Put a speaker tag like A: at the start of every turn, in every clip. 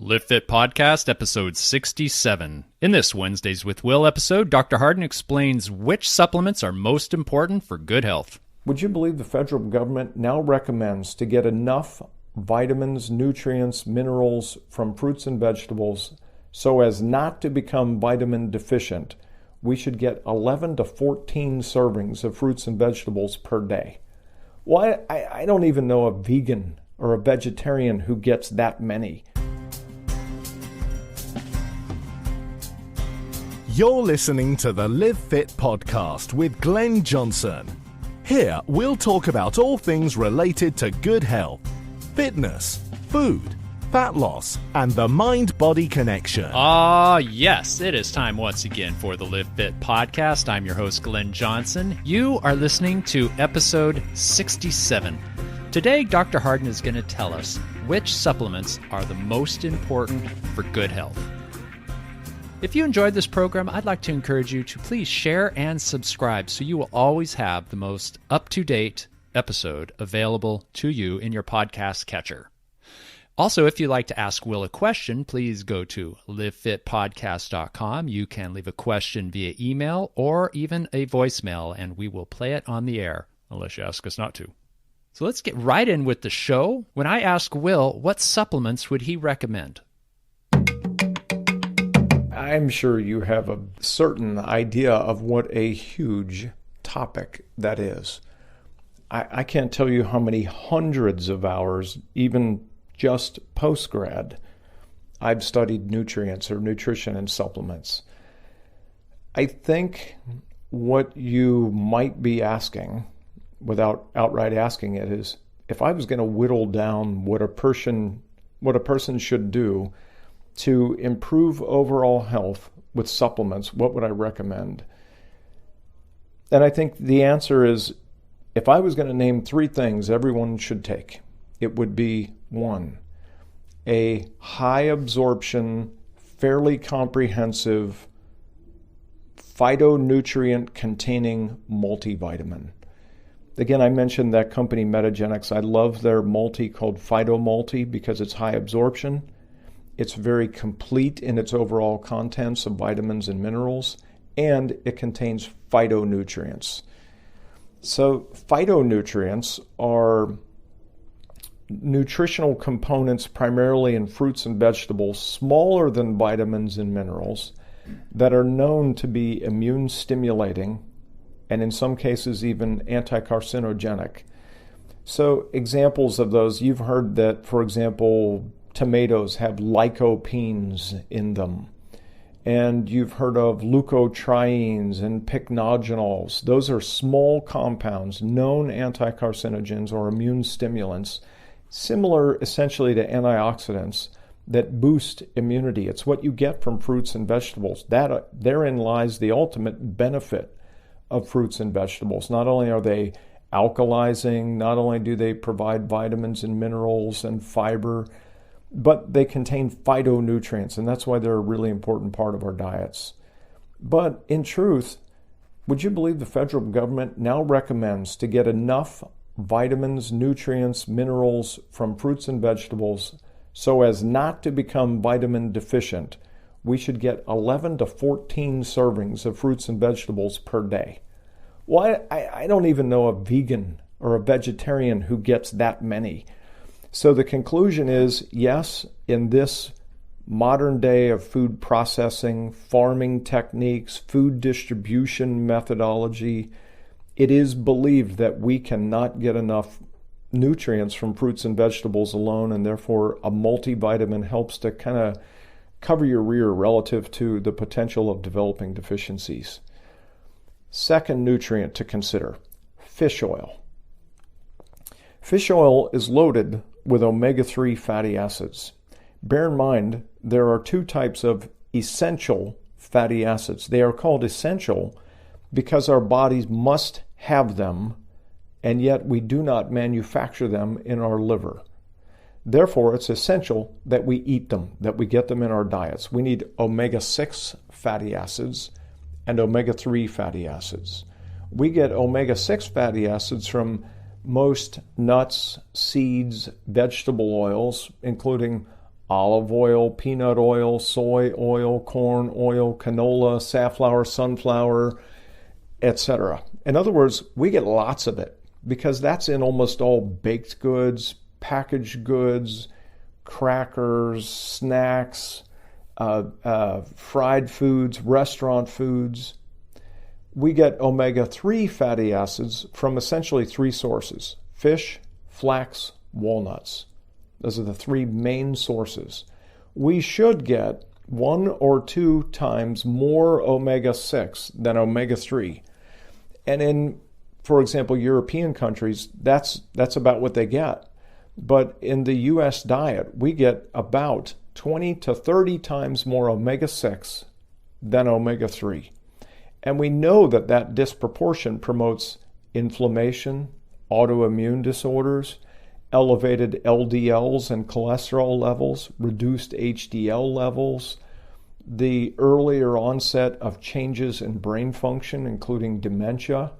A: Live Fit Podcast, episode 67. In this Wednesdays with Will episode, Dr. Harden explains which supplements are most important for good health.
B: Would you believe the federal government now recommends to get enough vitamins, nutrients, minerals from fruits and vegetables so as not to become vitamin deficient? We should get 11 to 14 servings of fruits and vegetables per day. Well, I don't even know a vegan or a vegetarian who gets that many.
C: You're listening to the Live Fit Podcast with Glenn Johnson. Here, we'll talk about all things related to good health, fitness, food, fat loss, and the mind-body connection.
A: Yes, it is time once again for the Live Fit Podcast. I'm your host, Glenn Johnson. You are listening to episode 67. Today, Dr. Harden is going to tell us which supplements are the most important for good health. If you enjoyed this program, I'd like to encourage you to please share and subscribe so you will always have the most up-to-date episode available to you in your podcast catcher. Also, if you'd like to ask Will a question, please go to livefitpodcast.com. You can leave a question via email or even a voicemail, and we will play it on the air, unless you ask us not to. So let's get right in with the show. When I ask Will, what supplements would he recommend?
B: I'm sure you have a certain idea of what a huge topic that is. I can't tell you how many hundreds of hours, even just post-grad, I've studied nutrients or nutrition and supplements. I think what you might be asking, without outright asking it, is if I was going to whittle down what a person should do to improve overall health with supplements, what would I recommend? And I think the answer is, if I was going to name three things everyone should take, it would be 1, a high absorption, fairly comprehensive, phytonutrient containing multivitamin. Again, I mentioned that company Metagenics. I love their multi called PhytoMulti because it's high absorption. It's very complete in its overall contents of vitamins and minerals, and it contains phytonutrients. So phytonutrients are nutritional components primarily in fruits and vegetables, smaller than vitamins and minerals, that are known to be immune stimulating and in some cases even anti-carcinogenic. So examples of those, you've heard that, for example, tomatoes have lycopenes in them. And you've heard of leukotrienes and pycnogenols. Those are small compounds, known anti-carcinogens or immune stimulants, similar essentially to antioxidants that boost immunity. It's what you get from fruits and vegetables. Therein lies the ultimate benefit of fruits and vegetables. Not only are they alkalizing, not only do they provide vitamins and minerals and fiber, but they contain phytonutrients, and that's why they're a really important part of our diets. But in truth, would you believe the federal government now recommends to get enough vitamins, nutrients, minerals from fruits and vegetables so as not to become vitamin deficient? We should get 11 to 14 servings of fruits and vegetables per day. Well, I don't even know a vegan or a vegetarian who gets that many. So the conclusion is, yes, in this modern day of food processing, farming techniques, food distribution methodology, it is believed that we cannot get enough nutrients from fruits and vegetables alone, and therefore a multivitamin helps to kind of cover your rear relative to the potential of developing deficiencies. Second nutrient to consider, fish oil. Fish oil is loaded with omega-3 fatty acids. Bear in mind, there are two types of essential fatty acids. They are called essential because our bodies must have them, and yet we do not manufacture them in our liver. Therefore, it's essential that we eat them, that we get them in our diets. We need omega-6 fatty acids and omega-3 fatty acids. We get omega-6 fatty acids from most nuts, seeds, vegetable oils, including olive oil, peanut oil, soy oil, corn oil, canola, safflower, sunflower, etc. In other words, we get lots of it because that's in almost all baked goods, packaged goods, crackers, snacks, fried foods, restaurant foods. We get omega-3 fatty acids from essentially three sources: fish, flax, walnuts. Those are the three main sources. We should get 1 or 2 times more omega-6 than omega-3. And in, for example, European countries, that's about what they get. But in the U.S. diet, we get about 20 to 30 times more omega-6 than omega-3. And we know that that disproportion promotes inflammation, autoimmune disorders, elevated LDLs and cholesterol levels, reduced HDL levels, the earlier onset of changes in brain function, including dementia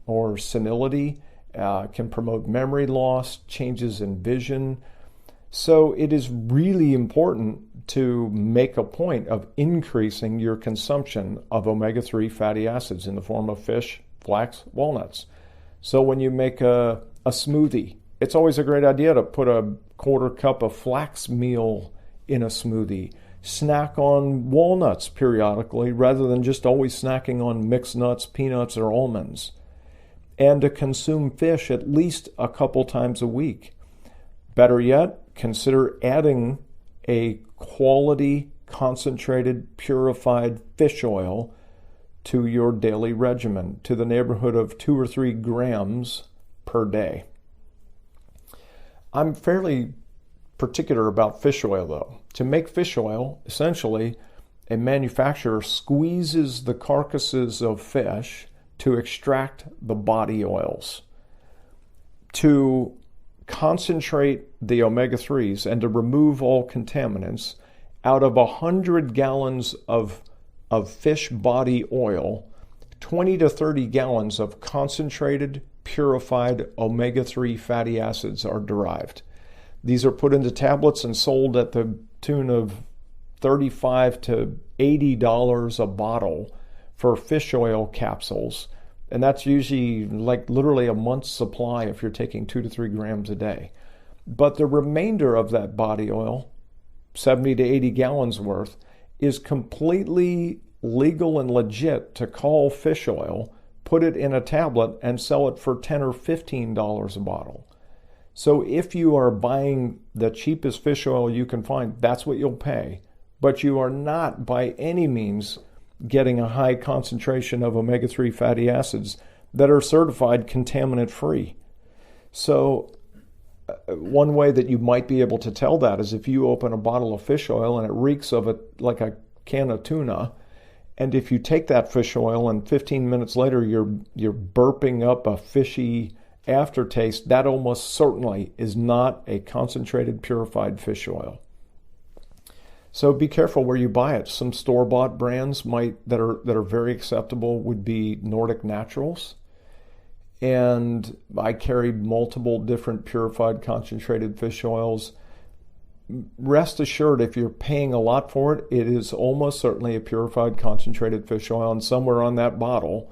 B: or senility, can promote memory loss, changes in vision. So it is really important to make a point of increasing your consumption of omega-3 fatty acids in the form of fish, flax, walnuts. So when you make a smoothie, it's always a great idea to put a quarter cup of flax meal in a smoothie. Snack on walnuts periodically rather than just always snacking on mixed nuts, peanuts, or almonds. And to consume fish at least a couple times a week. Better yet, consider adding a quality, concentrated, purified fish oil to your daily regimen, to the neighborhood of 2 or 3 grams per day. I'm fairly particular about fish oil, though. To make fish oil, essentially, a manufacturer squeezes the carcasses of fish to extract the body oils, to concentrate the omega-3s and to remove all contaminants. Out of 100 gallons of fish body oil, 20 to 30 gallons of concentrated, purified omega-3 fatty acids are derived. These are put into tablets and sold at the tune of $35 to $80 a bottle for fish oil capsules. And that's usually like literally a month's supply if you're taking 2 to 3 grams a day. But the remainder of that body oil, 70 to 80 gallons worth, is completely legal and legit to call fish oil, put it in a tablet, and sell it for $10 or $15 a bottle. So if you are buying the cheapest fish oil you can find, that's what you'll pay. But you are not by any means getting a high concentration of omega-3 fatty acids that are certified contaminant-free. So one way that you might be able to tell that is if you open a bottle of fish oil and it reeks of it like a can of tuna, and if you take that fish oil and 15 minutes later you're burping up a fishy aftertaste, that almost certainly is not a concentrated, purified fish oil. So be careful where you buy it. Some store-bought brands that are very acceptable would be Nordic Naturals. And I carry multiple different purified concentrated fish oils. Rest assured, if you're paying a lot for it, it is almost certainly a purified concentrated fish oil. And somewhere on that bottle,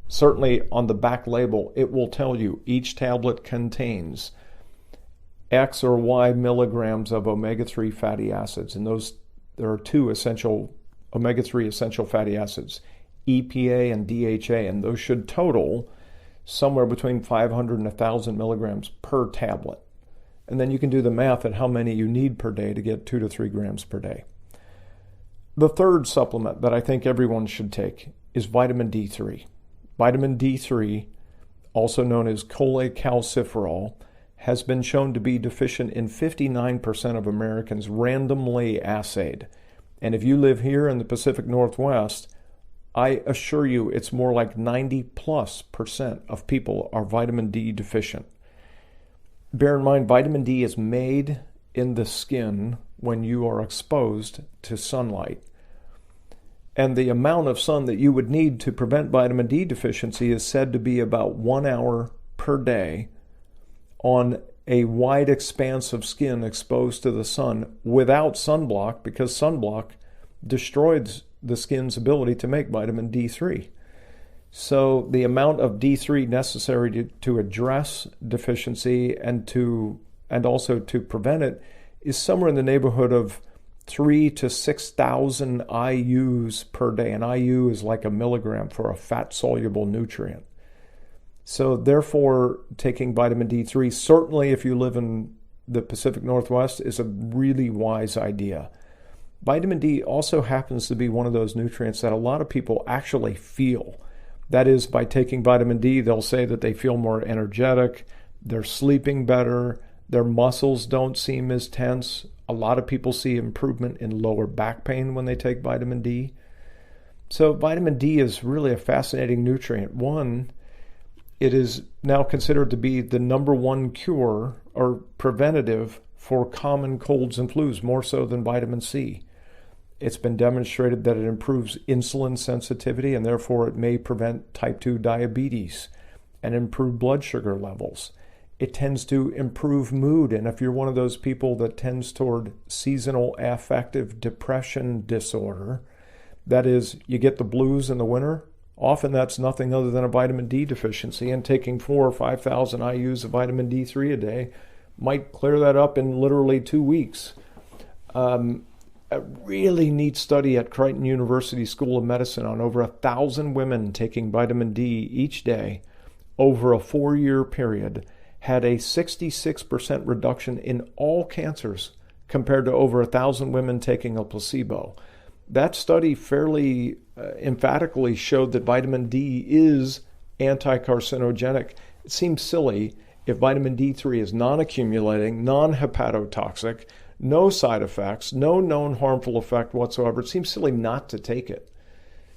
B: certainly on the back label, it will tell you each tablet contains X or Y milligrams of omega-3 fatty acids. And there are 2 essential omega-3 essential fatty acids, EPA and DHA, and those should total somewhere between 500 and 1,000 milligrams per tablet. And then you can do the math at how many you need per day to get 2 to 3 grams per day. The third supplement that I think everyone should take is vitamin D3. Vitamin D3, also known as cholecalciferol, has been shown to be deficient in 59% of Americans randomly assayed. And if you live here in the Pacific Northwest, I assure you it's more like 90+% of people are vitamin D deficient. Bear in mind, vitamin D is made in the skin when you are exposed to sunlight. And the amount of sun that you would need to prevent vitamin D deficiency is said to be about 1 hour per day on a wide expanse of skin exposed to the sun without sunblock, because sunblock destroys the skin's ability to make vitamin D3. So the amount of D3 necessary to address deficiency and also to prevent it is somewhere in the neighborhood of 3,000 to 6,000 IUs per day. An IU is like a milligram for a fat-soluble nutrient. So therefore, taking vitamin D3, certainly if you live in the Pacific Northwest, is a really wise idea. Vitamin D also happens to be one of those nutrients that a lot of people actually feel. That is, by taking vitamin D, they'll say that they feel more energetic, they're sleeping better, their muscles don't seem as tense. A lot of people see improvement in lower back pain when they take vitamin D. So vitamin D is really a fascinating nutrient. One, it is now considered to be the number one cure or preventative for common colds and flus, more so than vitamin C. It's been demonstrated that it improves insulin sensitivity, and therefore it may prevent type 2 diabetes and improve blood sugar levels. It tends to improve mood, and if you're one of those people that tends toward seasonal affective depression disorder, that is, you get the blues in the winter, often that's nothing other than a vitamin D deficiency, and taking 4,000 or 5,000 IUs of vitamin D3 a day might clear that up in literally 2 weeks. A really neat study at Creighton University School of Medicine on over 1,000 women taking vitamin D each day over a 4-year period had a 66% reduction in all cancers compared to over 1,000 women taking a placebo. That study fairly emphatically showed that vitamin D is anti-carcinogenic. It seems silly if vitamin D3 is non-accumulating, non-hepatotoxic, no side effects, no known harmful effect whatsoever. It seems silly not to take it.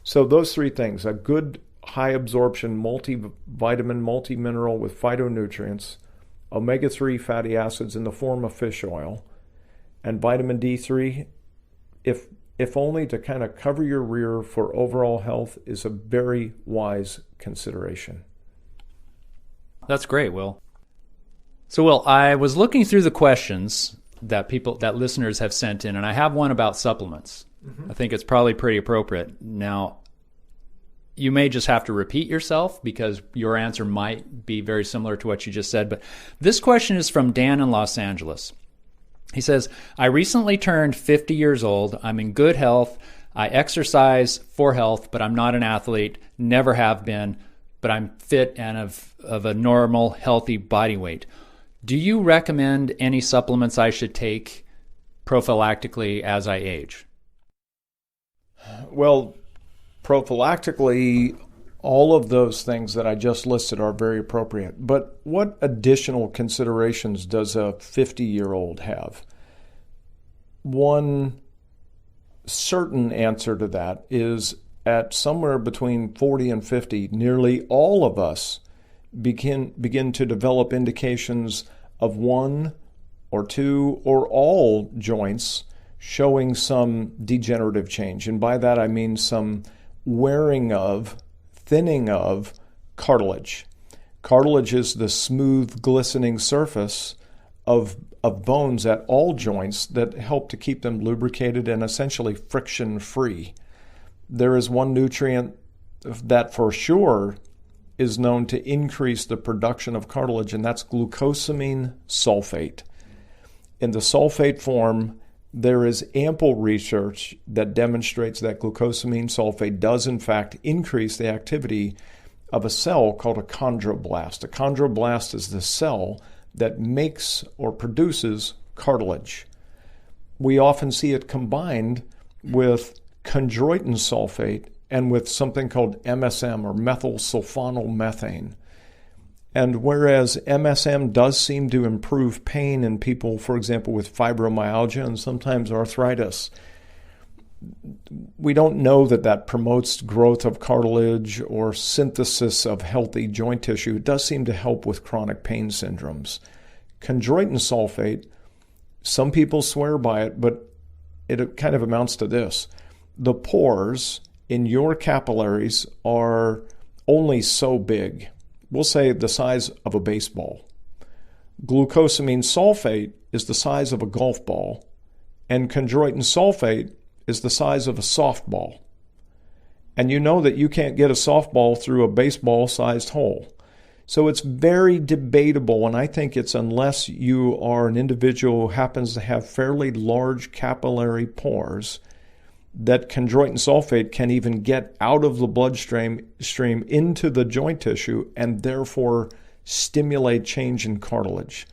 B: So those three things, a good high absorption multivitamin, multimineral with phytonutrients, omega-3 fatty acids in the form of fish oil, and vitamin D3, if only to kind of cover your rear for overall health, is a very wise consideration.
A: That's great, Will. So, Will, I was looking through the questions that listeners have sent in, and I have one about supplements. Mm-hmm. I think it's probably pretty appropriate. Now, you may just have to repeat yourself because your answer might be very similar to what you just said, but this question is from Dan in Los Angeles. He says, I recently turned 50 years old. I'm in good health. I exercise for health, but I'm not an athlete, never have been, but I'm fit and of a normal, healthy body weight. Do you recommend any supplements I should take prophylactically as I age?
B: Well, prophylactically, all of those things that I just listed are very appropriate. But what additional considerations does a 50-year-old have? One certain answer to that is at somewhere between 40 and 50, nearly all of us begin to develop indications of one or two or all joints showing some degenerative change. And by that I mean some wearing of, thinning of cartilage. Cartilage is the smooth, glistening surface of bones at all joints that help to keep them lubricated and essentially friction-free. There is one nutrient that for sure is known to increase the production of cartilage, and that's glucosamine sulfate. In the sulfate form, there is ample research that demonstrates that glucosamine sulfate does in fact increase the activity of a cell called a chondroblast. A chondroblast is the cell that makes or produces cartilage. We often see it combined with chondroitin sulfate and with something called MSM, or methyl sulfonyl-methane. And whereas MSM does seem to improve pain in people, for example, with fibromyalgia and sometimes arthritis, we don't know that that promotes growth of cartilage or synthesis of healthy joint tissue. It does seem to help with chronic pain syndromes. Chondroitin sulfate, some people swear by it, but it kind of amounts to this. The pores in your capillaries are only so big. We'll say the size of a baseball. Glucosamine sulfate is the size of a golf ball, and chondroitin sulfate is the size of a softball. And you know that you can't get a softball through a baseball-sized hole. So it's very debatable, and I think it's unless you are an individual who happens to have fairly large capillary pores, that chondroitin sulfate can even get out of the bloodstream into the joint tissue and therefore stimulate change in cartilage.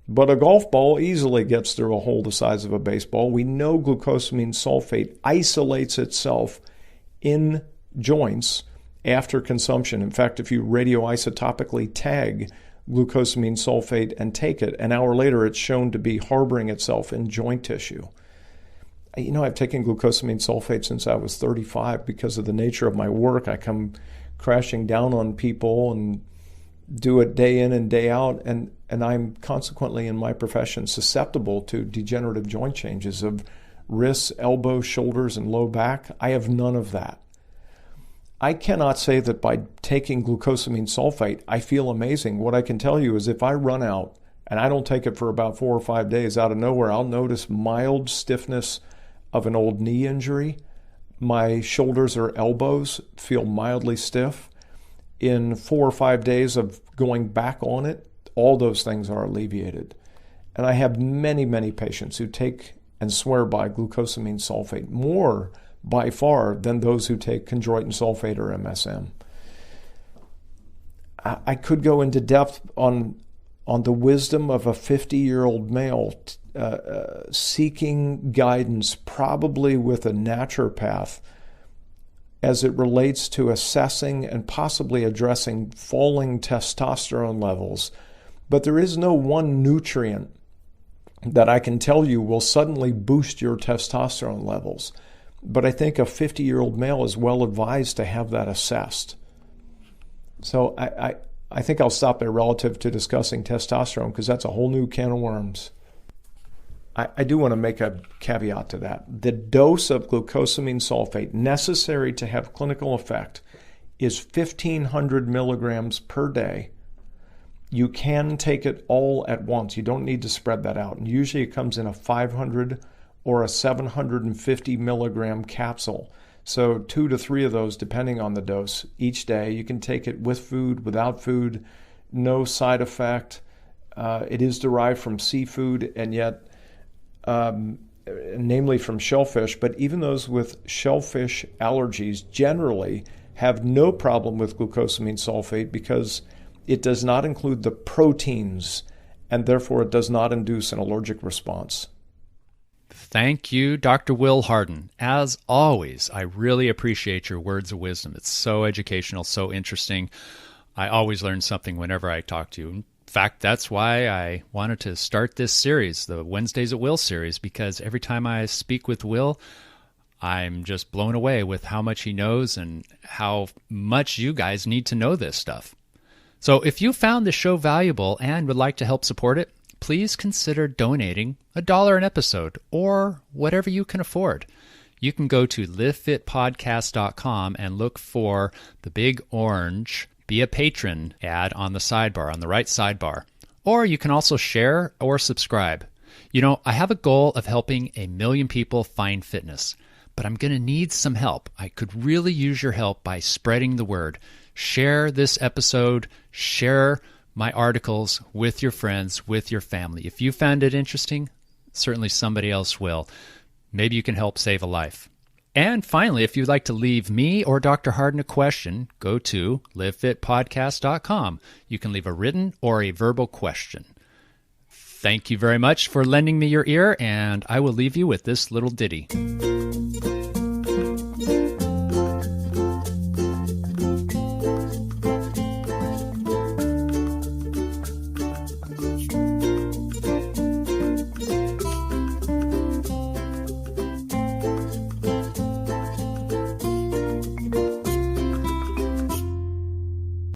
B: But a golf ball easily gets through a hole the size of a baseball. We know glucosamine sulfate isolates itself in joints after consumption. In fact, if you radioisotopically tag glucosamine sulfate and take it, an hour later it's shown to be harboring itself in joint tissue. You know, I've taken glucosamine sulfate since I was 35 because of the nature of my work. I come crashing down on people and do it day in and day out, and I'm consequently in my profession susceptible to degenerative joint changes of wrists, elbows, shoulders, and low back. I have none of that. I cannot say that by taking glucosamine sulfate, I feel amazing. What I can tell you is if I run out and I don't take it for about 4 or 5 days, out of nowhere, I'll notice mild stiffness of an old knee injury. My shoulders or elbows feel mildly stiff. In 4 or 5 days of going back on it, all those things are alleviated. And I have many, many patients who take and swear by glucosamine sulfate, more by far than those who take chondroitin sulfate or MSM. I could go into depth on the wisdom of a 50-year-old male seeking guidance, probably with a naturopath, as it relates to assessing and possibly addressing falling testosterone levels. But there is no one nutrient that I can tell you will suddenly boost your testosterone levels. But I think a 50-year-old male is well advised to have that assessed. So I think I'll stop there relative to discussing testosterone because that's a whole new can of worms. I do want to make a caveat to that. The dose of glucosamine sulfate necessary to have clinical effect is 1,500 milligrams per day. You can take it all at once. You don't need to spread that out. And usually it comes in a 500 or a 750 milligram capsule. So 2 to 3 of those, depending on the dose, each day. You can take it with food, without food, no side effect. It is derived from seafood and yet, namely from shellfish, but even those with shellfish allergies generally have no problem with glucosamine sulfate because it does not include the proteins and therefore it does not induce an allergic response.
A: Thank you, Dr. Will Harden. As always, I really appreciate your words of wisdom. It's so educational, so interesting. I always learn something whenever I talk to you. In fact, that's why I wanted to start this series, the Wednesdays at Will series, because every time I speak with Will, I'm just blown away with how much he knows and how much you guys need to know this stuff. So if you found this show valuable and would like to help support it, please consider donating $1 an episode or whatever you can afford. You can go to livefitpodcast.com and look for the big orange Be a Patron ad on the sidebar, on the right sidebar. Or you can also share or subscribe. You know, I have a goal of helping 1 million people find fitness, but I'm going to need some help. I could really use your help by spreading the word. Share this episode, share my articles with your friends, with your family. If you found it interesting, certainly somebody else will. Maybe you can help save a life. And finally, if you'd like to leave me or Dr. Harden a question, go to livefitpodcast.com. You can leave a written or a verbal question. Thank you very much for lending me your ear, and I will leave you with this little ditty.